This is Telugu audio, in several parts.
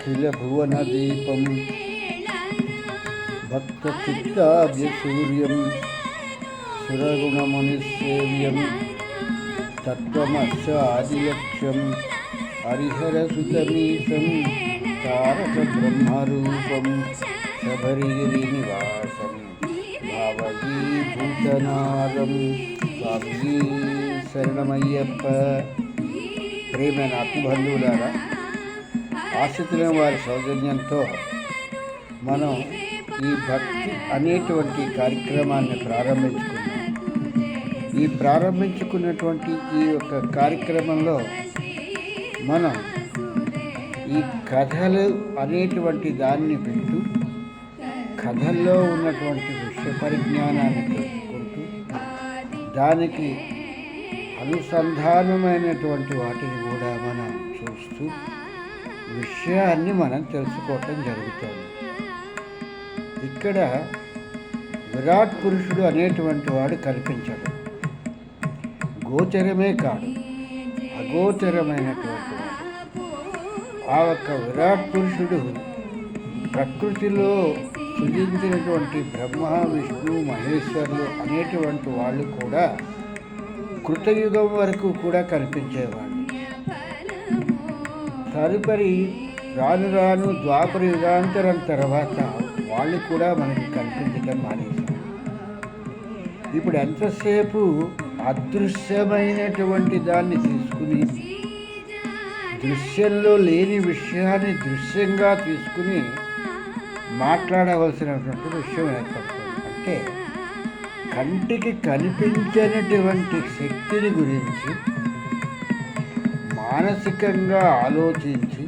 అఖిలభువనదీపం భక్తచిత్తాబ్జసూర్యం సురగుణమునిసేవ్యం తత్వమస్యాదిలక్ష్యం హరిహరసుతమీశం తారకబ్రహ్మరూపం శబరిగిరినివాసం భావగీభూతనాదం స్వామి శరణమయ్యప్ప. ప్రేమైన ఆత్మబంధువులారా, ఆశ్రితులైన వారి సౌజన్యంతో మనం ఈ భక్తి అనేటువంటి కార్యక్రమాన్ని ప్రారంభించుకున్నాం. ఈ ప్రారంభించుకున్నటువంటి ఈ యొక్క కార్యక్రమంలో మనం ఈ కథలు అనేటువంటి దాన్ని వింటూ కథల్లో ఉన్నటువంటి విషయ పరిజ్ఞానాన్ని తెలుసుకుంటూ దానికి అనుసంధానమైనటువంటి వాటిని కూడా మనం చూస్తూ విషయాన్ని మనం తెలుసుకోవటం జరుగుతుంది. ఇక్కడ విరాట్ పురుషుడు అనేటువంటి వాడు కనిపించడు. గోచరమే కాదు, అగోచరమైనటువంటి వాడు. ఆ యొక్క విరాట్ పురుషుడు ప్రకృతిలో సృజించినటువంటి బ్రహ్మ విష్ణు మహేశ్వరులు అనేటువంటి వాళ్ళు కూడా కృతయుగం వరకు కూడా కనిపించేవాళ్ళు. తదుపరి రాను రాను ద్వాపర యుగాంతరం తర్వాత వాళ్ళు కూడా మనకి కనిపించడం మానేశారు. ఇప్పుడు ఎంతసేపు అదృశ్యమైనటువంటి దాన్ని తీసుకుని దృశ్యంలో లేని విషయాన్ని దృశ్యంగా తీసుకుని మాట్లాడవలసినటువంటి విషయం ఏర్పడుతుంది. అంటే కంటికి కనిపించినటువంటి శక్తిని గురించి మానసికంగా ఆలోచించి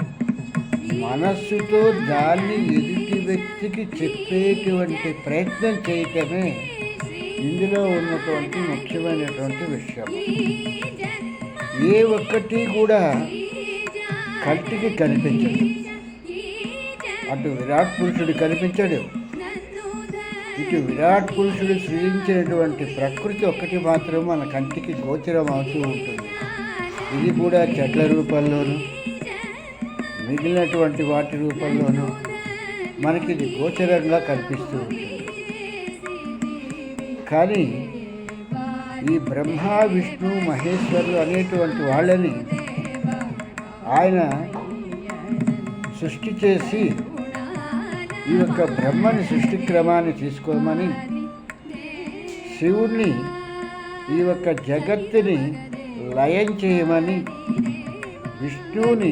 మనస్సుతో దాన్ని ఎదుటి వ్యక్తికి చెప్పేటువంటి ప్రయత్నం చేయటమే ఇందులో ఉన్నటువంటి ముఖ్యమైనటువంటి విషయం. ఏ ఒక్కటి కూడా కంటికి కనిపించదు. అటు విరాట్ పురుషుడు కనిపించడు, ఇటు విరాట్ పురుషుడు సృజించినటువంటి ప్రకృతి ఒక్కటి మాత్రం మన కంటికి గోచరం అవుతూ ఉంటుంది. ఇది కూడా చెట్ల రూపంలోనూ మిగిలినటువంటి వాటి రూపంలోనూ మనకి ఇది గోచరంగా కనిపిస్తూ ఉంటుంది. కానీ ఈ బ్రహ్మ విష్ణు మహేశ్వరులు అనేటువంటి వాళ్ళని ఆయన సృష్టి చేసి ఈ యొక్క బ్రహ్మని సృష్టి క్రమాన్ని తీసుకోమని, శివుణ్ణి ఈ యొక్క జగత్తుని లయం చేయమని, విష్ణువుని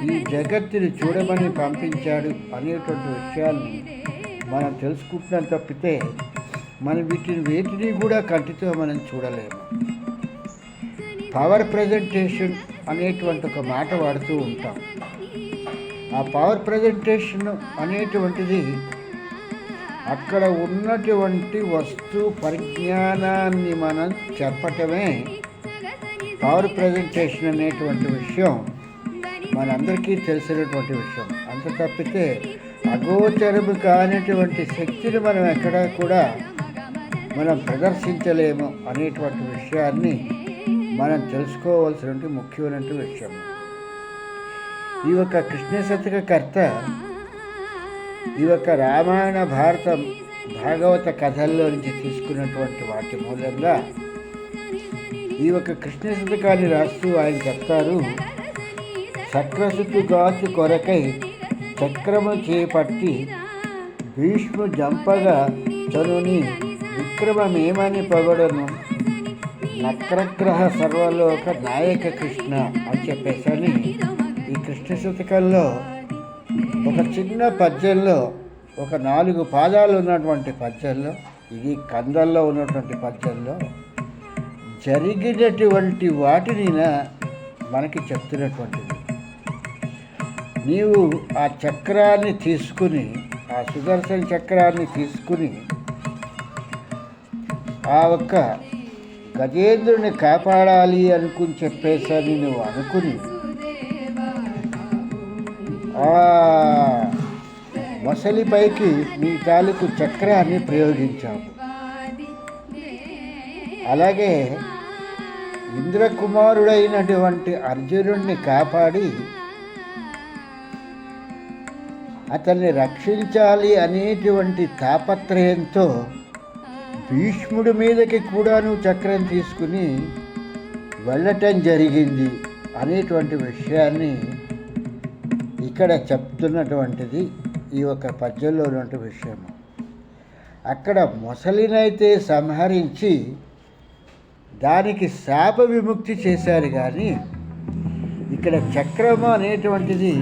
ఈ జగత్తుని చూడమని పంపించాడు అనేటువంటి విషయాన్ని మనం తెలుసుకుంటున్నాం తప్పితే మనం వేటిని కూడా కంటితో మనం చూడలేము. పవర్ ప్రజెంటేషన్ అనేటువంటి ఒక మాట వాడుతూ ఉంటాం. ఆ పవర్ ప్రజెంటేషన్ అనేటువంటిది అక్కడ ఉన్నటువంటి వస్తు పరిజ్ఞానాన్ని మనం చెప్పటమే పవర్ ప్రజెంటేషన్ అనేటువంటి విషయం మనందరికీ తెలిసినటువంటి విషయం. అంత తప్పితే అగోచరము కానిటువంటి శక్తిని మనం ఎక్కడా కూడా మనం ప్రదర్శించలేము అనేటువంటి విషయాన్ని మనం తెలుసుకోవాల్సినటువంటి ముఖ్యమైనటువంటి విషయం. ఈ యొక్క కృష్ణ శతకకర్త ఈ యొక్క రామాయణ భారతం భాగవత కథల్లో నుంచి తీసుకున్నటువంటి వాటి మూలంగా ఈ యొక్క కృష్ణ శతకాన్ని రాస్తూ ఆయన చెప్తారు, చక్రసుతుగాచు కొరకై చక్రము చేపట్టి భీష్ము జంపగా చనుని విక్రమమేమని పొగడను నక్రగ్రహ సర్వలోక నాయక కృష్ణ అని చెప్పేసని ఈ కృష్ణ శతకంలో ఒక చిన్న పద్యంలో ఒక 4 పాదాలు ఉన్నటువంటి పద్యంలో, ఇది కందల్లో ఉన్నటువంటి పద్యంలో జరిగినటువంటి వాటిని మనకి చెప్తున్నటువంటిది. నీవు ఆ చక్రాన్ని తీసుకుని, ఆ సుదర్శన చక్రాన్ని తీసుకుని ఆ ఒక్క గజేంద్రుని కాపాడాలి అనుకుని చెప్పేసని నువ్వు అనుకుని ఆ మొసలిపైకి నీ తాలూకు చక్రాన్ని ప్రయోగించావు. అలాగే ఇంద్రకుమారుడైనటువంటి అర్జునుడిని కాపాడి అతన్ని రక్షించాలి అనేటువంటి తాపత్రయంతో భీష్ముడి మీదకి కూడాను చక్రం తీసుకుని వెళ్ళటం జరిగింది అనేటువంటి విషయాన్ని ఇక్కడ చెప్తున్నటువంటిది ఈ ఒక పద్యంలో ఉన్నటువంటి విషయము. అక్కడ మొసలినైతే సంహరించి దానికి శాప విముక్తి చేశారు, కానీ ఇక్కడ చక్రము అనేటువంటిది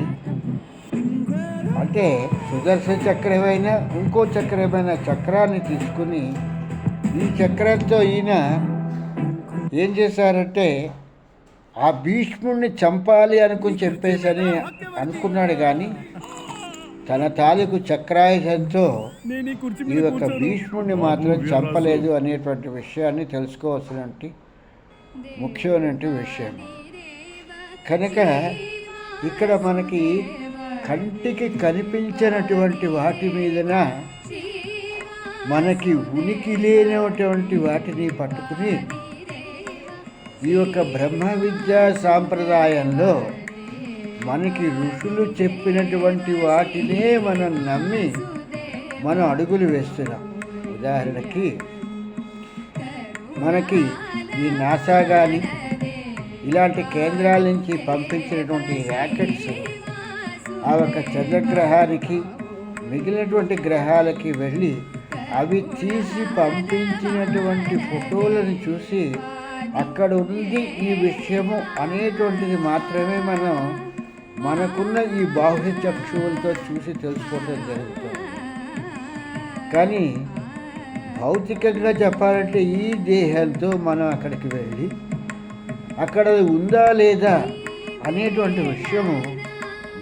అంటే సుదర్శన చక్రమైనా ఇంకో చక్రమైన చక్రాన్ని తీసుకుని ఈ చక్రంతో ఈయన ఏం చేశారంటే ఆ భీష్ముడిని చంపాలి అనుకుని చెప్పేసని అనుకున్నాడు, కానీ తన తాలూకు చక్రాయుధంతో ఈ యొక్క భీష్ముడిని మాత్రం చంపలేదు అనేటువంటి విషయాన్ని తెలుసుకోవాల్సినటువంటి ముఖ్యమైనటువంటి విషయం. కనుక ఇక్కడ మనకి కంటికి కనిపించినటువంటి వాటి మీదన మనకి ఉనికి లేనటువంటి వాటిని పట్టుకుని ఈ యొక్క బ్రహ్మ విద్యా సాంప్రదాయంలో మనకి ఋషులు చెప్పినటువంటి వాటినే మనం నమ్మి మనం అడుగులు వేస్తున్నాం. ఉదాహరణకి మనకి ఈ నాసా కానీ ఇలాంటి కేంద్రాల నుంచి పంపించినటువంటి ర్యాకెట్స్ ఆ ఒక చంద్రగ్రహానికి మిగిలినటువంటి గ్రహాలకి వెళ్ళి అవి తీసి పంపించినటువంటి ఫోటోలను చూసి అక్కడ ఉంది ఈ విషయము అనేటువంటిది మాత్రమే మనం మనకున్న ఈ బాహ్య చక్షువులతో చూసి తెలుసుకోవడం జరుగుతుంది. కానీ భౌతికంగా చెప్పాలంటే ఈ దేహంతో మనం అక్కడికి వెళ్ళి అక్కడ ఉందా లేదా అనేటువంటి విషయము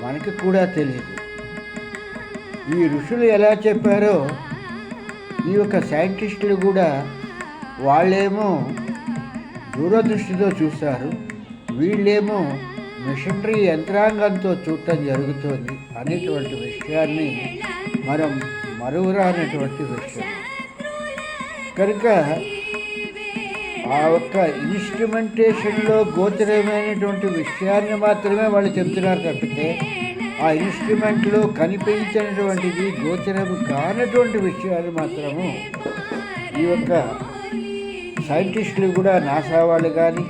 మనకి కూడా తెలియదు. ఈ ఋషులు ఎలా చెప్పారో ఈ యొక్క సైంటిస్టులు కూడా వాళ్ళేమో దూరదృష్టితో చూస్తారు, వీళ్ళేమో మిషనరీ యంత్రాంగంతో చూడటం జరుగుతుంది అనేటువంటి విషయాన్ని మనం మరువరానటువంటి విషయం. కనుక ఆ ఒక్క ఇన్స్ట్రుమెంటేషన్లో గోచరమైనటువంటి విషయాన్ని మాత్రమే వాళ్ళు చెప్తున్నారు తప్పితే ఆ ఇన్స్ట్రుమెంట్లో కనిపించినటువంటిది గోచరం కానటువంటి విషయాలు మాత్రము ఈ యొక్క సైంటిస్టులు కూడా నాసా వాళ్ళు కానీ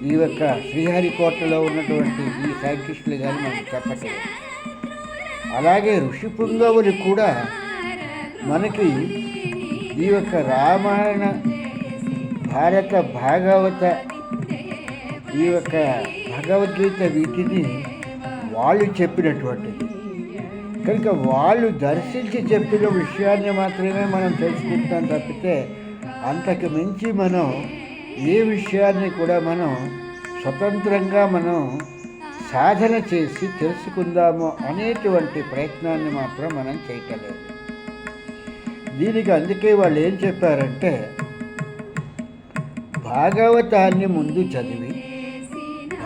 ఈ యొక్క శ్రీహరికోటలో ఉన్నటువంటి ఈ సైంటిస్టులు కానీ మనకు చెప్పట్లేదు. అలాగే ఋషి పుంగవులు కూడా మనకి ఈ యొక్క రామాయణ భారత భాగవత ఈ యొక్క భగవద్గీత వీటిని వాళ్ళు చెప్పినటువంటిది. కనుక వాళ్ళు దర్శించి చెప్పిన విషయాన్ని మాత్రమే మనం తెలుసుకుంటాం తప్పితే అంతకు మించి మనం ఏ విషయాన్ని కూడా మనం స్వతంత్రంగా మనం సాధన చేసి తెలుసుకుందాము అనేటువంటి ప్రయత్నాన్ని మాత్రం మనం చేయటలేదు. దీనికి అందుకే వాళ్ళు ఏం చెప్పారంటే భాగవతాన్ని ముందు చదివి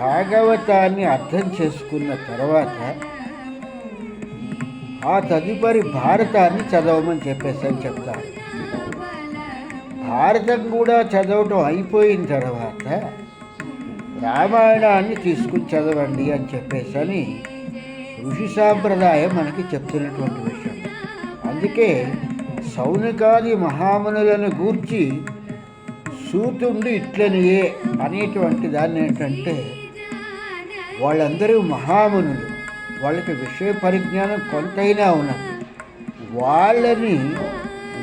భాగవతాన్ని అర్థం చేసుకున్న తర్వాత ఆ తదుపరి భారతాన్ని చదవమని చెప్పేసి చెప్తారు. భారతం కూడా చదవటం అయిపోయిన తర్వాత రామాయణాన్ని తీసుకుని చదవండి అని చెప్పేసి ఋషి సాంప్రదాయం మనకి చెప్తున్నటువంటి విషయం. అందుకే సౌనకాది మహామునులను గూర్చి సూతుండి ఇట్లనియే అనేటువంటి దాన్ని ఏంటంటే వాళ్ళందరూ మహామునులు, వాళ్ళకి విషయ పరిజ్ఞానం కొంతైనా ఉన్నది. వాళ్ళని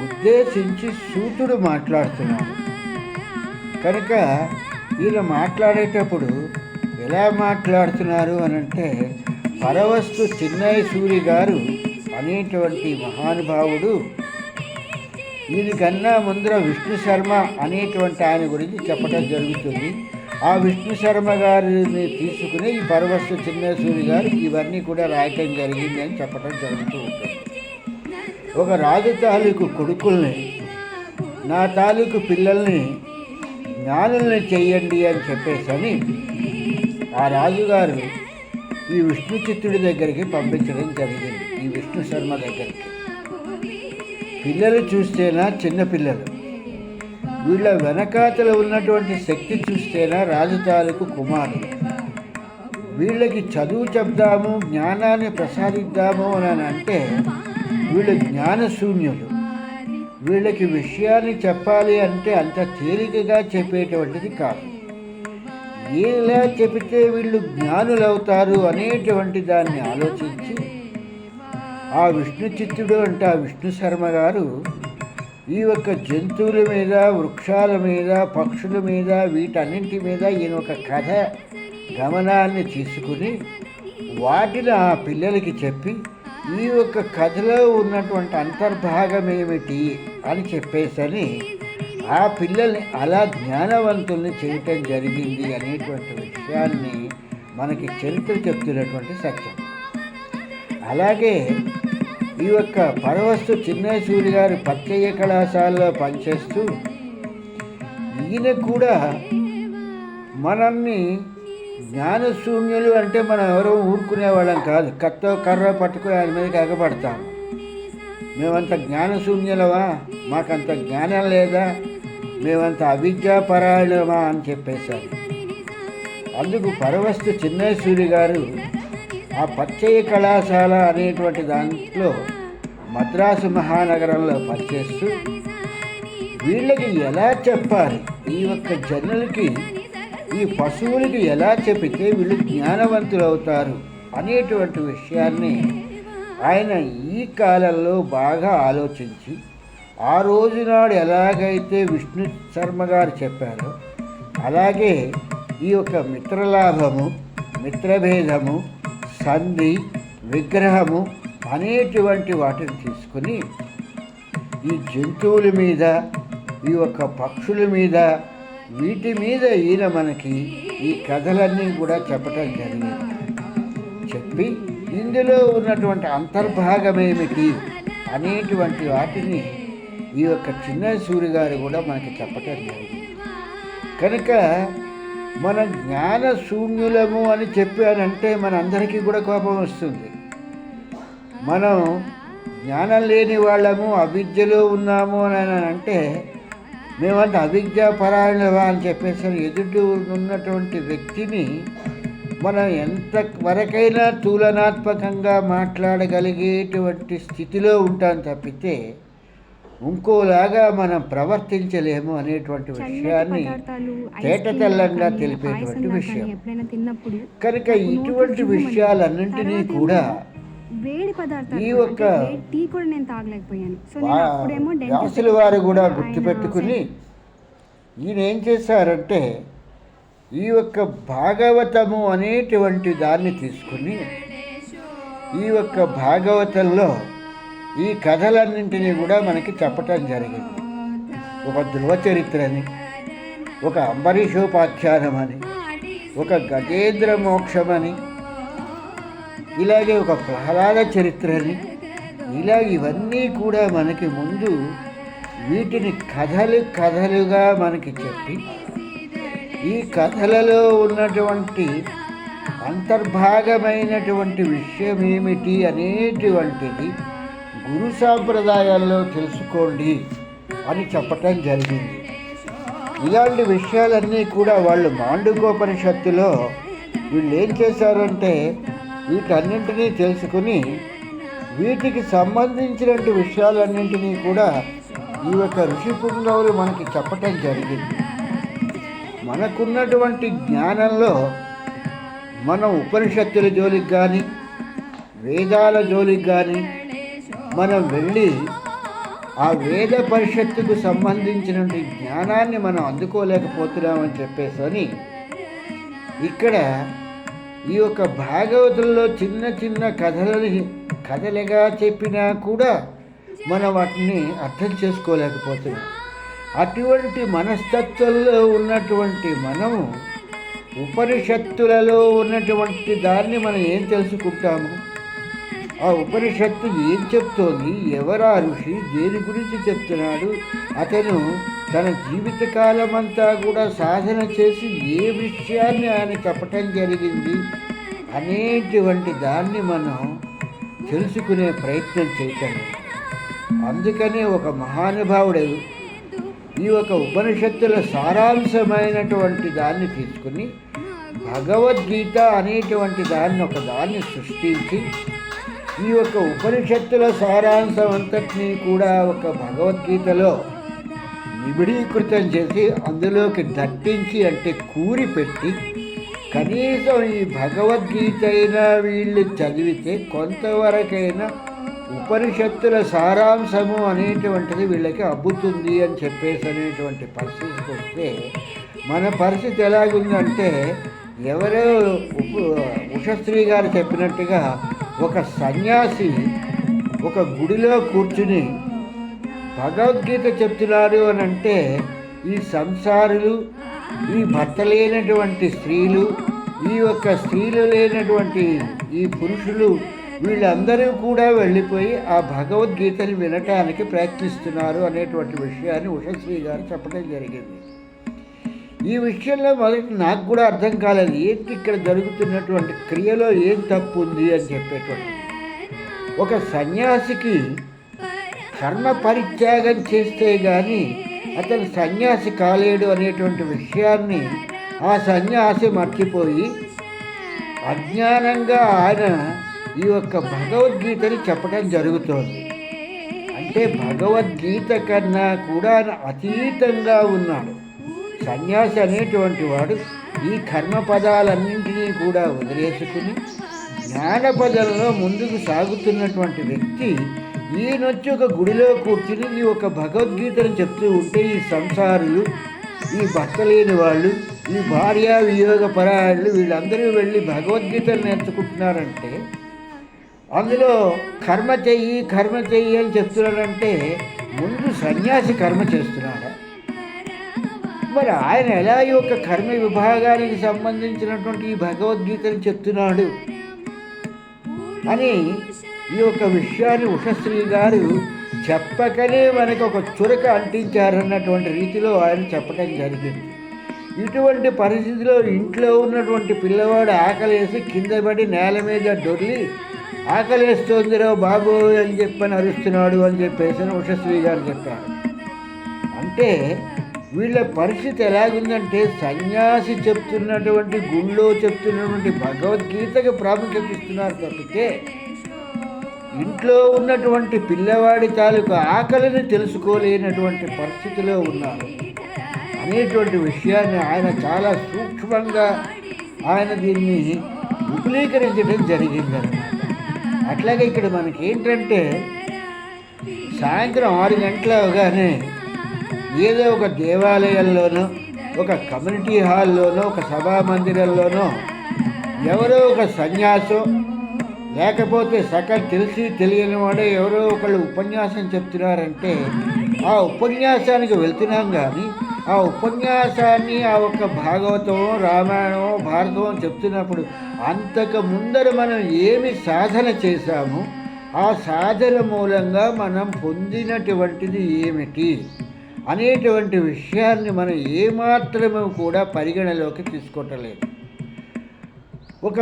ఉద్దేశించి సూతుడు మాట్లాడుతున్నాడు. కనుక ఈయన మాట్లాడేటప్పుడు ఎలా మాట్లాడుతున్నారు అనంటే పరవస్తు చిన్నయ్య సూరి గారు అనేటువంటి మహానుభావుడు దీనికన్నా ముందర విష్ణు శర్మ అనేటువంటి ఆయన గురించి చెప్పడం జరుగుతుంది. ఆ విష్ణు శర్మ గారిని తీసుకుని ఈ పరవస్తు చిన్నయ్య సూరి గారు ఇవన్నీ కూడా రాయటం జరిగింది అని చెప్పడం జరుగుతూ ఉంటుంది. ఒక రాజు తాలూకు కొడుకుల్ని నా తాలూకు పిల్లల్ని జ్ఞానుల్ని చెయ్యండి అని చెప్పేసి ఆ రాజుగారు ఈ విష్ణు చిత్తుడి దగ్గరికి పంపించడం జరిగింది. ఈ విష్ణు శర్మ దగ్గరికి పిల్లలు చూస్తేనా చిన్నపిల్లలు, వీళ్ళ వెనకాతల ఉన్నటువంటి శక్తి చూస్తేనా రాజు తాలూకు కుమారులు. వీళ్ళకి చదువు చెప్దాము, జ్ఞానాన్ని ప్రసాదిద్దాము అని అంటే వీళ్ళు జ్ఞానశూన్యులు. వీళ్ళకి విషయాన్ని చెప్పాలి అంటే అంత తేలికగా చెప్పేటువంటిది కాదు. ఎలా చెబితే వీళ్ళు జ్ఞానులవుతారు అనేటువంటి దాన్ని ఆలోచించి ఆ విష్ణు చిత్తుడు అంటే ఆ విష్ణు శర్మ గారు ఈ యొక్క జంతువుల మీద, వృక్షాల మీద, పక్షుల మీద, వీటన్నింటి మీద ఈయన ఒక కథ గమనాన్ని తీసుకుని వాటిని ఆ పిల్లలకి చెప్పి ఈ యొక్క కథలో ఉన్నటువంటి అంతర్భాగం ఏమిటి అని చెప్పేసని ఆ పిల్లల్ని అలా జ్ఞానవంతుల్ని చేయటం జరిగింది అనేటువంటి విషయాన్ని మనకి చరిత్ర చెప్తున్నటువంటి సత్యం. అలాగే ఈ యొక్క పరవస్తు చిన్నేశ్వరి గారి పచ్చయ్య కళాశాలలో పనిచేస్తూ ఈయన కూడా మనల్ని జ్ఞానశూన్యులు అంటే మనం ఎవరో ఊరుకునేవాళ్ళం కాదు. కత్తో కర్ర పట్టుకుని ఆయన మీదకి ఎగబడతాం. మేమంత జ్ఞానశూన్యులమా, మాకంత జ్ఞానం లేదా, మేమంత అవిద్యాపరాయణమా అని చెప్పేశారు. అందుకు పరవస్తు చిన్నేశ్వరి గారు ఆ పచ్చయ్య కళాశాల అనేటువంటి దాంట్లో మద్రాసు మహానగరంలో పనిచేస్తూ వీళ్ళకి ఎలా చెప్పాలి, ఈ యొక్క జనులకి, ఈ పశువులకి ఎలా చెప్పితే వీళ్ళు జ్ఞానవంతులు అవుతారు అనేటువంటి విషయాన్ని ఆయన ఈ కాలంలో బాగా ఆలోచించి ఆ రోజునాడు ఎలాగైతే విష్ణు శర్మ గారు చెప్పారో అలాగే ఈ యొక్క మిత్రలాభము, మిత్రభేదము, సంధి, విగ్రహము అనేటువంటి వాటిని తీసుకుని ఈ జంతువుల మీద, ఈ యొక్క పక్షుల మీద, వీటి మీద ఈయన మనకి ఈ కథలన్నీ కూడా చెప్పటం జరిగింది. చెప్పి ఇందులో ఉన్నటువంటి అంతర్భాగం ఏమిటి అనేటువంటి వాటిని ఈ యొక్క చిన్నేశ్వరి గారు కూడా మనకి చెప్పటం జరిగింది. కనుక మన జ్ఞాన శూన్యులము అని చెప్పానంటే మనందరికీ కూడా కోపం వస్తుంది. మనం జ్ఞానం లేని వాళ్ళము, అవిద్యలో ఉన్నాము అని అంటే మేమంటే అవిద్యాపరాయణమా అని చెప్పేసి ఎదుటి ఉన్నటువంటి వ్యక్తిని మనం ఎంతవరకైనా తులనాత్మకంగా మాట్లాడగలిగేటువంటి స్థితిలో ఉంటాం తప్పితే ఇంకోలాగా మనం ప్రవర్తించలేము అనేటువంటి విషయాన్ని తేటతెల్లంగా తెలిపేటువంటి విషయం. కనుక ఇటువంటి విషయాలన్నింటినీ కూడా ఈ యొక్క వ్యాసుల వారు కూడా గుర్తుపెట్టుకుని ఈయన ఏం చేశారంటే ఈ యొక్క భాగవతము అనేటువంటి దాన్ని తీసుకుని ఈ యొక్క భాగవతంలో ఈ కథలన్నింటినీ కూడా మనకి చెప్పటం జరిగింది. ఒక ధ్రువ చరిత్రని, ఒక అంబరీషోపాఖ్యానమని, ఒక గజేంద్ర మోక్షమని, ఇలాగే ఒక ప్రహ్లాద చరిత్రని, ఇలా ఇవన్నీ కూడా మనకి ముందు వీటిని కథలుగా మనకి చెప్పి ఈ కథలలో ఉన్నటువంటి అంతర్భాగమైనటువంటి విషయం ఏమిటి అనేటువంటిది గురు సాంప్రదాయాల్లో తెలుసుకోండి అని చెప్పటం జరిగింది. ఇలాంటి విషయాలన్నీ కూడా వాళ్ళు మాండుకోపనిషత్తులో వీళ్ళు ఏం చేశారంటే వీటన్నింటినీ తెలుసుకుని వీటికి సంబంధించినటువంటి విషయాలన్నింటినీ కూడా ఈ యొక్క ఋషి పుంగవులు మనకి చెప్పటం జరిగింది. మనకున్నటువంటి జ్ఞానంలో మనం ఉపనిషత్తుల జోలికి కానీ, వేదాల జోలికి కానీ మనం వెళ్ళి ఆ వేద పరిషత్తుకు సంబంధించినటువంటి జ్ఞానాన్ని మనం అందుకోలేకపోతున్నామని చెప్పేసి ఇక్కడ ఈ యొక్క భాగవతుల్లో చిన్న చిన్న కథలుగా చెప్పినా కూడా మనం వాటిని అర్థం చేసుకోలేకపోతున్నాం. అటువంటి మనస్తత్వంలో ఉన్నటువంటి మనము ఉపనిషత్తులలో ఉన్నటువంటి దాన్ని మనం ఏం తెలుసుకుంటాము? ఆ ఉపనిషత్తు ఏం చెప్తోంది, ఎవరా ఋషి, దేని గురించి చెప్తున్నాడు, అతను తన జీవితకాలం అంతా కూడా సాధన చేసి ఏ విషయాన్ని ఆయన చెప్పటం జరిగింది అనేటువంటి దాన్ని మనం తెలుసుకునే ప్రయత్నం చేయటం. అందుకనే ఒక మహానుభావుడు ఈ ఒక ఉపనిషత్తుల సారాంశమైనటువంటి దాన్ని తీసుకుని భగవద్గీత అనేటువంటి దాన్ని ఒకదాన్ని సృష్టించి ఈ యొక్క ఉపనిషత్తుల సారాంశం అంతటినీ కూడా ఒక భగవద్గీతలో నిబిడీకృతం చేసి అందులోకి దట్టించి అంటే కూరి పెట్టి కనీసం ఈ భగవద్గీత అయినా వీళ్ళు చదివితే కొంతవరకైనా ఉపనిషత్తుల సారాంశము అనేటువంటిది వీళ్ళకి అబ్బుతుంది అని చెప్పేసి అనేటువంటి పరిస్థితికి వస్తే మన పరిస్థితి ఎలాగుందంటే ఎవరో ఉషశ్రీ గారు చెప్పినట్టుగా ఒక సన్యాసి ఒక గుడిలో కూర్చుని భగవద్గీత చెప్తున్నారు అని అంటే ఈ సంసారులు, ఈ భర్త లేనటువంటి స్త్రీలు, ఈ యొక్క స్త్రీలు లేనటువంటి ఈ పురుషులు వీళ్ళందరూ కూడా వెళ్ళిపోయి ఆ భగవద్గీతని వినటానికి ప్రయత్నిస్తున్నారు అనేటువంటి విషయాన్ని ఉషశ్రీ గారు చెప్పడం జరిగింది. ఈ విషయంలో మొదటి నాకు కూడా అర్థం కాలేదు, ఏంటి ఇక్కడ జరుగుతున్నటువంటి క్రియలో ఏం తప్పు ఉంది అని చెప్పేటువంటి. ఒక సన్యాసికి కర్మ పరిత్యాగం చేస్తే కానీ అతను సన్యాసి కాలేడు అనేటువంటి విషయాన్ని ఆ సన్యాసి మర్చిపోయి అజ్ఞానంగా ఆయన ఈ యొక్క భగవద్గీతని చెప్పడం జరుగుతోంది. అంటే భగవద్గీత కన్నా కూడా అతీతంగా ఉన్నాడు సన్యాసి అనేటువంటి వాడు. ఈ కర్మ పదాలన్నింటినీ కూడా వదిలేసుకుని జ్ఞానపదంలో ముందుకు సాగుతున్నటువంటి వ్యక్తి ఈయనొచ్చి ఒక గుడిలో కూర్చుని ఈ ఒక భగవద్గీతను చెప్తూ ఉంటే ఈ సంసారులు, ఈ భర్త లేని వాళ్ళు, ఈ భార్య వియోగ పరాయణులు వీళ్ళందరూ వెళ్ళి భగవద్గీతను నేర్చుకుంటున్నారంటే అందులో కర్మ చెయ్యి అని చెప్తున్నాడంటే ముందు సన్యాసి కర్మ చేస్తున్నాడా? మరి ఆయన ఎలా ఈ యొక్క కర్మ విభాగానికి సంబంధించినటువంటి ఈ భగవద్గీతను చెప్తున్నాడు అని ఈ యొక్క విషయాన్ని ఉషశ్రీ గారు చెప్పకనే మనకు ఒక చురక అంటించారన్నటువంటి రీతిలో ఆయన చెప్పడం జరిగింది. ఇటువంటి పరిస్థితిలో ఇంట్లో ఉన్నటువంటి పిల్లవాడు ఆకలేసి కింద పడి నేల మీద డొర్లి ఆకలేస్తోందిరా బాబు అని చెప్పని అరుస్తున్నాడు అని చెప్పేసి ఉషశ్రీ గారు చెప్పారు. అంటే వీళ్ళ పరిస్థితి ఎలాగుందంటే సన్యాసి చెప్తున్నటువంటి గుళ్ళో చెప్తున్నటువంటి భగవద్గీతకి ప్రాముఖ్యత ఇస్తున్నారు తప్పితే ఇంట్లో ఉన్నటువంటి పిల్లవాడి తాలూకు ఆకలిని తెలుసుకోలేనటువంటి పరిస్థితిలో ఉన్నారు అనేటువంటి విషయాన్ని ఆయన చాలా సూక్ష్మంగా ఆయన దీన్ని విపులీకరించడం జరిగిందన్నమాట. అట్లాగే ఇక్కడ మనకి ఏంటంటే సాయంత్రం 6 గంటలగానే ఏదో ఒక దేవాలయంలోనో, ఒక కమ్యూనిటీ హాల్లోనో, ఒక సభా మందిరంలోనో ఎవరో ఒక సన్యాసో లేకపోతే సకల్ తెలిసి తెలియని వాడే ఎవరో ఒకళ్ళు ఉపన్యాసం చెప్తున్నారంటే ఆ ఉపన్యాసానికి వెళ్తున్నాం. కానీ ఆ ఉపన్యాసాన్ని ఆ ఒక్క భాగవతమో, రామాయణమో, భారతమో చెప్తున్నప్పుడు అంతకు ముందర మనం ఏమి సాధన చేశామో ఆ సాధన మూలంగా మనం పొందినటువంటిది ఏమిటి అనేటువంటి విషయాన్ని మనం ఏమాత్రము కూడా పరిగణలోకి తీసుకోవట్లేదు. ఒక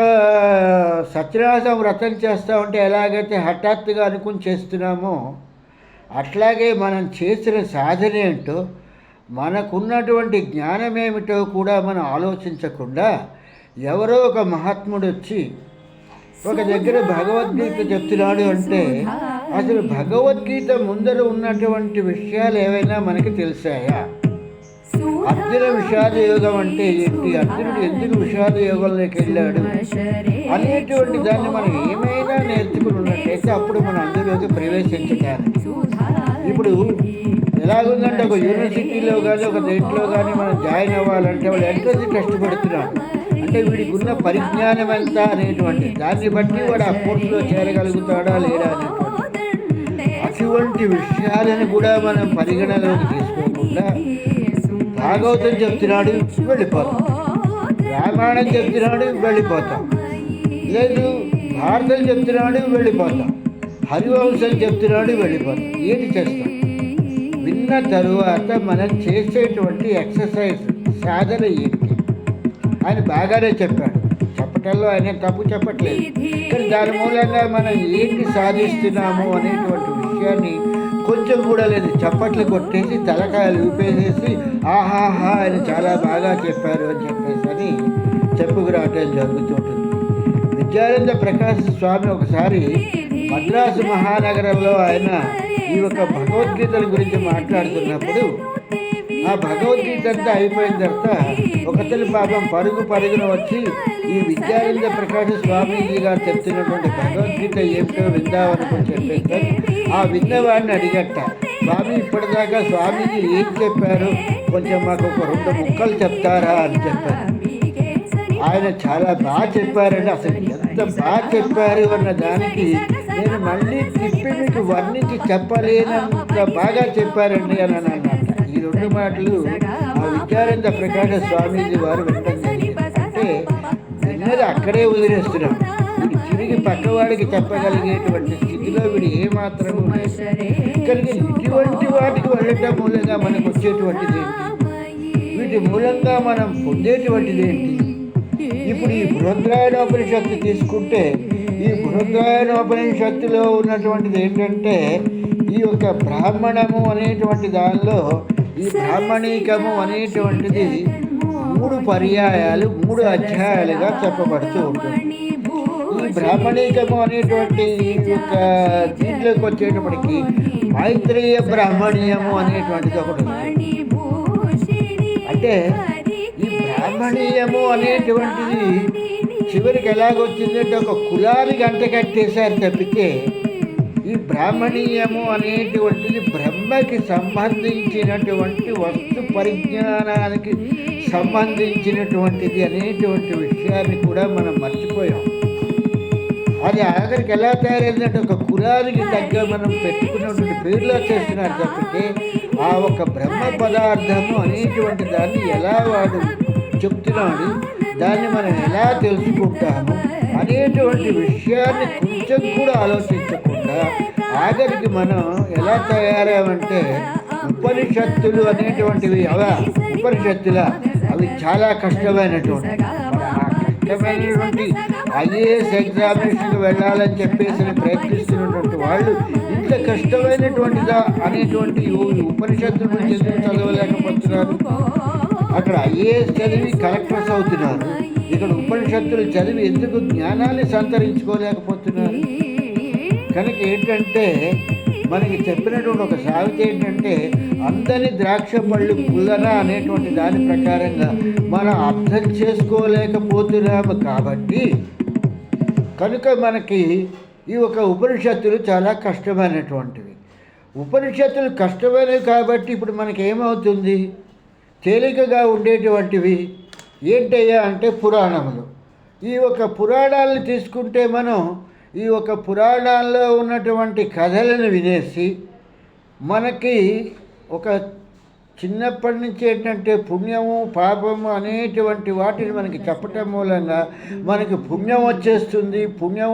సత్యనారాయణ వ్రతం చేస్తామంటే ఎలాగైతే హఠాత్తుగా అనుకుని చేస్తున్నామో అట్లాగే మనం చేసిన సాధన ఏంటో, మనకున్నటువంటి జ్ఞానం ఏమిటో కూడా మనం ఆలోచించకుండా ఎవరో ఒక మహాత్ముడు వచ్చి ఒక దగ్గర భగవద్గీత చెప్తున్నాడు అంటే అసలు భగవద్గీత ముందర ఉన్నటువంటి విషయాలు ఏవైనా మనకి తెలిసాయా? అర్జున విషాద యోగం అంటే ఏంటి, అర్జునుడు ఎందుకు విషాద యోగంలోకి వెళ్ళాడు అనేటువంటి దాన్ని మనం ఏమైనా నేర్చుకుని ఉన్నట్టయితే అప్పుడు మనం అందులోకి ప్రవేశించడానికి. ఇప్పుడు ఎలాగుందంటే ఒక యూనివర్సిటీలో కానీ ఒక దేంట్లో కానీ మనం జాయిన్ అవ్వాలంటే వాళ్ళు ఎంట్రన్స్ టెస్ట్ పెడుతున్నాడు. అంటే వీడికి ఉన్న పరిజ్ఞానం ఎంత అనేటువంటి దాన్ని బట్టి వాడు ఆ కోర్సులో చేరగలుగుతాడా లేడా అనేటువంటి అటువంటి విషయాలను కూడా మనం పరిగణలోకి తీసుకోకుండా భాగవతం చెప్తున్నాడు వెళ్ళిపోతాం, రామాయణం చెప్తున్నాడు వెళ్ళిపోతాం, లేదు భారతం చెప్తున్నాడు వెళ్ళిపోతాం, హరివంశం చెప్తున్నాడు వెళ్ళిపోతాం. ఏంటి చేస్తాం? విన్న తరువాత మనం చేసేటువంటి ఎక్సర్సైజ్ సాధన ఏంటి ఆయన బాగానే చెప్పాడు. చెప్పటంలో ఆయన తప్పు చెప్పట్లేదు. కానీ దాని మూలంగా మనం ఏంటి సాధిస్తున్నాము అనేటువంటి విషయాన్ని కొంచెం కూడా లేదు, చప్పట్లు కొట్టేసి తలకాయలు ఊపేసేసి ఆహాహా ఆయన చాలా బాగా చెప్పారు అని చెప్పేసి అని చెప్పుకురావటం జరుగుతుంటుంది. విద్యానంద ప్రకాశ స్వామి ఒకసారి మద్రాసు మహానగరంలో ఆయన ఈ యొక్క భగవద్గీతల గురించి మాట్లాడుతున్నప్పుడు ఆ భగవద్గీత అంతా అయిపోయిన తర్వాత ఒకతని పాపం పరుగున వచ్చి ఈ విద్యానంద ప్రకాశ స్వామీజీ గారు చెప్తున్నటువంటి భగవద్గీత ఏమిటో విందామనుకుని చెప్పేస్తారు. ఆ విన్నవాడిని అడిగట, స్వామి ఇప్పటిదాకా స్వామీజీ ఏం చెప్పారు, కొంచెం మాకు ఒక 2 ముక్కలు చెప్తారా అని చెప్పారు. ఆయన చాలా బాగా చెప్పారండి, అసలు ఎంత బాగా చెప్పారు అన్న దానికి నేను మళ్ళీ తిప్పి మీకు వర్ణించి చెప్పలేనంత బాగా చెప్పారండి అని అన్నమాట. ఈ 2 మాటలు ఆ విద్యానంద ప్రకాశ స్వామీజీ వారు వినడం జరిగింది. అంటే విన్నది అక్కడే వదిలేస్తున్నాం, వీడు తిరిగి పక్కవాడికి చెప్పగలిగేటువంటి స్థితిలో వీడు ఏమాత్రము కలిగి ఇటువంటి వాటికి వెళ్ళటం మూలంగా మనకు వచ్చేటువంటిది ఏంటి, వీటి మూలంగా మనం పొందేటువంటిది ఏంటి. ఇప్పుడు ఈ బృహద్రాయణోపనిషత్తు తీసుకుంటే ఈ బృహద్రాయణోపనిషత్తులో ఉన్నటువంటిది ఏంటంటే ఈ యొక్క బ్రాహ్మణము అనేటువంటి దానిలో ఈ బ్రాహ్మణీకము అనేటువంటిది 3 పర్యాయాలు 3 అధ్యాయాలుగా చెప్పబడుతూ ఉంటుంది. ఈ బ్రాహ్మణీకము అనేటువంటి యొక్క దీంట్లోకి వచ్చేటప్పటికి మైత్రేయ బ్రాహ్మణీయము అనేటువంటిది ఒకటి ఉంది. అంటే ఈ బ్రాహ్మణీయము అనేటువంటిది చివరికి ఎలాగొచ్చిందంటే ఒక కులానికి అంట కట్టేశారు తప్పితే ఈ బ్రాహ్మణీయము అనేటువంటిది బ్రహ్మకి సంబంధించినటువంటి వస్తు పరిజ్ఞానానికి సంబంధించినటువంటిది అనేటువంటి విషయాన్ని కూడా మనం మర్చిపోయాం. అది ఆఖరికి ఎలా తయారైందంటే ఒక కులానికి తగ్గ మనం పెట్టుకున్నటువంటి పేర్లో చేస్తున్నారు తప్పితే ఆ ఒక బ్రహ్మ పదార్థము అనేటువంటి దాన్ని ఎలా వాడు చెప్తున్నాడు, దాన్ని మనం ఎలా తెలుసుకుంటాము అనేటువంటి విషయాన్ని కొంచెం కూడా ఆలోచించకుండా ఆఖరికి మనం ఎలా తయారామంటే ఉపనిషత్తులు అనేటువంటివి ఉపనిషత్తుల అవి చాలా కష్టమైనటువంటి కష్టమైనటువంటి ఐఏఎస్ ఎగ్జామినేషన్కి వెళ్ళాలని చెప్పేసి ప్రయత్నిస్తున్నటువంటి వాళ్ళు ఇంత కష్టమైనటువంటిదా అనేటువంటి ఉపనిషత్తుల గురించి ఎందుకు చదవలేకపోతున్నారు. అక్కడ ఐఏఎస్ చదివి కలెక్టర్స్ అవుతున్నారు, ఇక్కడ ఉపనిషత్తులు చదివి ఎందుకు జ్ఞానాన్ని సంతరించుకోలేకపోతున్నారు. కనుక ఏంటంటే మనకి చెప్పినటువంటి ఒక సామెత ఏంటంటే అందని ద్రాక్ష పళ్ళు పుల్లన అనేటువంటి దాని ప్రకారంగా మనం అర్థం చేసుకోలేకపోతున్నాము. కాబట్టి కనుక మనకి ఈ ఒక ఉపనిషత్తులు చాలా కష్టమైనటువంటివి. ఉపనిషత్తులు కష్టమైనవి కాబట్టి ఇప్పుడు మనకి ఏమవుతుంది, తేలికగా ఉండేటువంటివి ఏంటయ్యా అంటే పురాణములు. ఈ ఒక పురాణాలను తీసుకుంటే మనం ఈ ఒక పురాణాల్లో ఉన్నటువంటి కథలను వినేసి మనకి ఒక చిన్నప్పటి నుంచి ఏంటంటే పుణ్యము పాపము అనేటువంటి వాటిని మనకి చెప్పటం మూలంగా మనకి పుణ్యం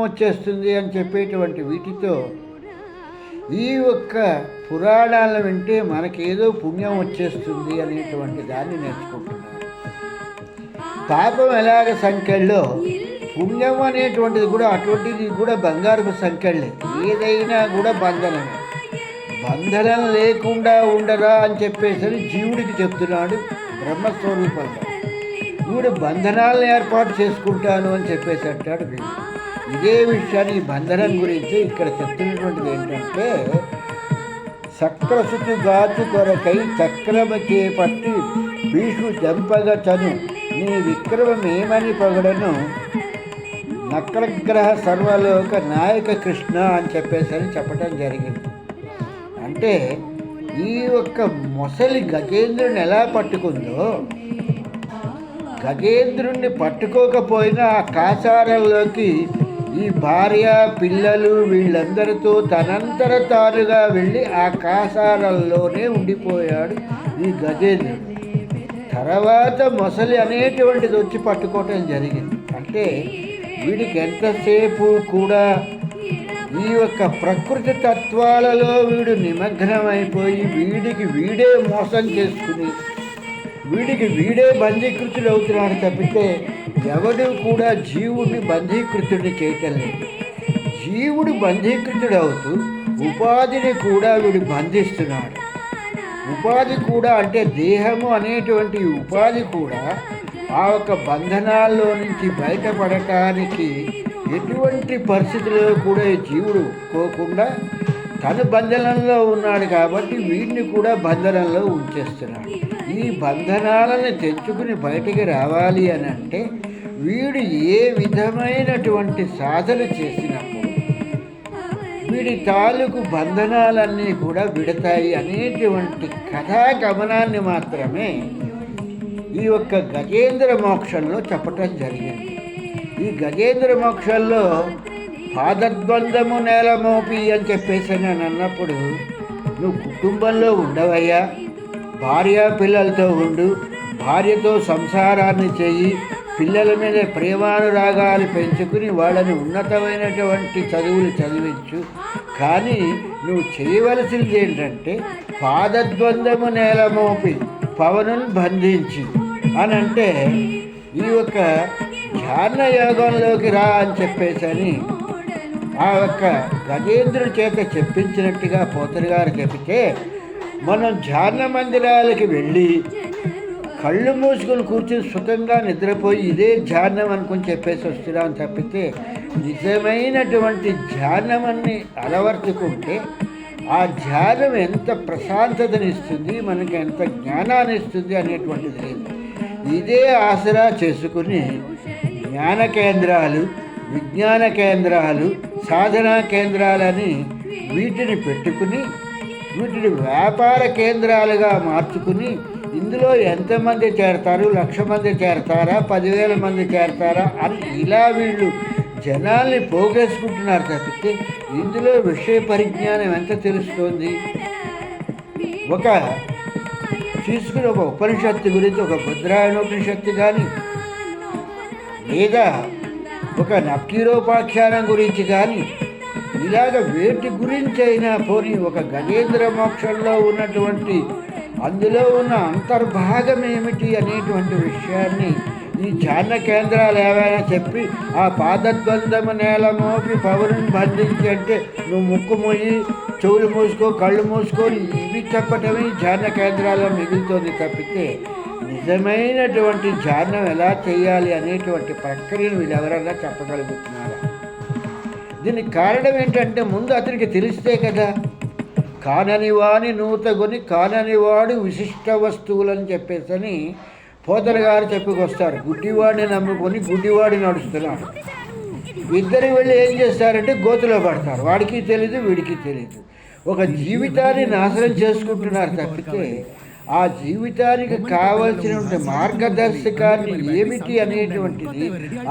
వచ్చేస్తుంది అని చెప్పేటువంటి వీటితో ఈ ఒక్క పురాణాలను వింటే మనకేదో పుణ్యం వచ్చేస్తుంది అనేటువంటి దాన్ని నేర్చుకుంటున్నాం. పాపం ఎలాగ సంఖ్యల్లో పుణ్యం అనేటువంటిది కూడా అటువంటిది కూడా బంగారపు సంఖ్యలే. ఏదైనా కూడా బంధనమే. బంధనం లేకుండా ఉండరా అని చెప్పేసి జీవుడికి చెప్తున్నాడు బ్రహ్మస్వరూపంలో. వీడు బంధనాలను ఏర్పాటు చేసుకుంటాను అని చెప్పేసి అంటాడు వీడు. ఇదే విషయాన్ని ఈ బంధనం గురించి ఇక్కడ చెప్తున్నటువంటిది ఏంటంటే సక్రసుతు గాచు కొరకై చక్రమ చేపట్టి భీషు జంపగచను నీ విక్రమమేమని పొగడను నక్రగ్రహ సర్వలోక నాయక కృష్ణ అని చెప్పేసి చెప్పడం జరిగింది. అంటే ఈ ఒక్క మొసలి గజేంద్రుని ఎలా పట్టుకుందో, గజేంద్రుణ్ణి పట్టుకోకపోయినా ఆ కాసారంలోకి ఈ భార్య పిల్లలు వీళ్ళందరితో తనంతర తానుగా వెళ్ళి ఆ కాసారంలోనే ఉండిపోయాడు ఈ గజేంద్రుడు. తర్వాత మొసలి అనేటువంటిది వచ్చి పట్టుకోవటం జరిగింది. అంటే వీడికి ఎంతసేపు కూడా ఈ యొక్క ప్రకృతి తత్వాలలో వీడు నిమగ్నమైపోయి వీడికి వీడే మోసం చేసుకుని వీడికి వీడే బంధీకృతుడు అవుతున్నాడు తప్పితే ఎవడు కూడా జీవుడిని బంధీకృతుడిని చేయటం లేదు. జీవుడు బంధీకృతుడు అవుతూ ఉపాధిని కూడా వీడు బంధిస్తున్నాడు. ఉపాధి కూడా అంటే దేహము అనేటువంటి ఉపాధి కూడా ఆ యొక్క బంధనాల్లో నుంచి బయటపడటానికి ఎటువంటి పరిస్థితుల్లో కూడా ఈ జీవుడు పోకుండా తను బంధనంలో ఉన్నాడు కాబట్టి వీడిని కూడా బంధనంలో ఉంచేస్తున్నాడు. ఈ బంధనాలను తెచ్చుకుని బయటికి రావాలి అని అంటే వీడు ఏ విధమైనటువంటి సాధన చేసినప్పుడు వీడి తాలూకు బంధనాలన్నీ కూడా విడతాయి అనేటువంటి కథా గమనాన్ని మాత్రమే ఈ యొక్క గజేంద్ర మోక్షంలో చెప్పటం జరిగింది. ఈ గజేంద్ర మోక్షంలో పాదద్వందము నేలమోపి అని చెప్పేసి నేను అన్నప్పుడు, నువ్వు కుటుంబంలో ఉండవయ్యా, భార్య పిల్లలతో ఉండు, భార్యతో సంసారాన్ని చెయ్యి, పిల్లల మీద ప్రేమానురాగాలు పెంచుకుని వాళ్ళని ఉన్నతమైనటువంటి చదువులు చదివించు. కానీ నువ్వు చేయవలసింది ఏంటంటే పాదద్వందము నేలమోపి పవనుని బంధించి అని అంటే ఈ యొక్క ధ్యాన యోగంలోకి రా అని చెప్పేసని ఆ యొక్క గజేంద్రుడి చేత చెప్పించినట్టుగా పోతరి గారు చెబితే మనం ధ్యాన మందిరాలకి వెళ్ళి కళ్ళు మూసుకొని కూర్చొని సుఖంగా నిద్రపోయి ఇదే ధ్యానం అనుకుని చెప్పేసి వస్తున్నాం తప్పితే నిజమైనటువంటి ధ్యానమని అలవర్చుకుంటే ఆ ధ్యానం ఎంత ప్రశాంతతనిస్తుంది, మనకి ఎంత జ్ఞానాన్ని ఇస్తుంది అనేటువంటిది లేదు. ఇదే ఆసరా చేసుకుని జ్ఞాన కేంద్రాలు, విజ్ఞాన కేంద్రాలు, సాధనా కేంద్రాలని వీటిని పెట్టుకుని వీటిని వ్యాపార కేంద్రాలుగా మార్చుకుని ఇందులో ఎంతమంది చేరతారు, 1,00,000 మంది చేరతారా, 10,000 మంది చేరతారా అని ఇలా వీళ్ళు జనాల్ని పోగేసుకుంటున్నారు తప్పితే ఇందులో విషయ పరిజ్ఞానం ఎంత తెలుస్తోంది? ఒక తీసుకుని ఒక ఉపనిషత్తు గురించి, ఒక బుద్రాయణోపనిషత్తు కానీ లేదా ఒక నక్కీరోపాఖ్యానం గురించి కానీ ఇలాగ వేటి గురించి అయినా పోనీ ఒక గజేంద్ర మోక్షంలో ఉన్నటువంటి అందులో ఉన్న అంతర్భాగం ఏమిటి అనేటువంటి విషయాన్ని ఈ ధ్యాన కేంద్రాలు ఏమైనా చెప్పి ఆ పాదద్వందము నేలమోపి పవరుని బంధించి అంటే నువ్వు ముక్కు మూయి, చెవులు మూసుకో, కళ్ళు మూసుకొని ఇవి చెప్పటమే ధ్యాన కేంద్రాల్లో మిగులుతోంది తప్పితే నిజమైనటువంటి ధ్యానం ఎలా చేయాలి అనేటువంటి ప్రక్రియను వీళ్ళు ఎవరైనా చెప్పగలుగుతున్నారా? దీనికి కారణం ఏంటంటే ముందు అతనికి తెలిస్తే కదా. కానని వాని నూతగొని కాననివాడు విశిష్ట వస్తువులని చెప్పేసని పోతరు గారు చెప్పుకొస్తారు. గుడ్డివాడిని నమ్ముకొని గుడ్డివాడి నడుస్తున్నాడు. ఇద్దరు వెళ్ళి ఏం చేస్తారంటే గోతులో పడతారు. వాడికి తెలీదు, వీడికి తెలీదు. ఒక జీవితాన్ని నాశనం చేసుకుంటున్నారు తప్పితే ఆ జీవితానికి కావలసినటువంటి మార్గదర్శకాన్ని ఏమిటి అనేటువంటిది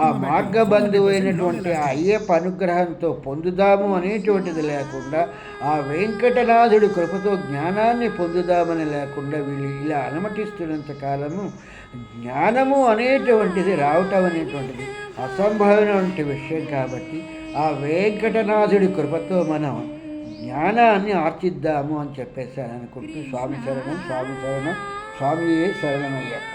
ఆ మార్గబంధువైనటువంటి ఆ అయ్యప్ప అనుగ్రహంతో పొందుదాము అనేటువంటిది లేకుండా, ఆ వెంకటనాథుడి కృపతో జ్ఞానాన్ని పొందుదామని లేకుండా వీళ్ళు ఇలా అనుమతిస్తున్నంత కాలము జ్ఞానము అనేటువంటిది రావటం అనేటువంటిది అసంభవమైనటువంటి విషయం. కాబట్టి ఆ వెంకటనాథుడి కృపతో మనం జ్ఞానాన్ని ఆర్జిద్దాము అని చెప్పేసి అనుకుంటూ స్వామి శరణం, స్వామి శరణం, స్వామియే శరణమయ్యప్ప.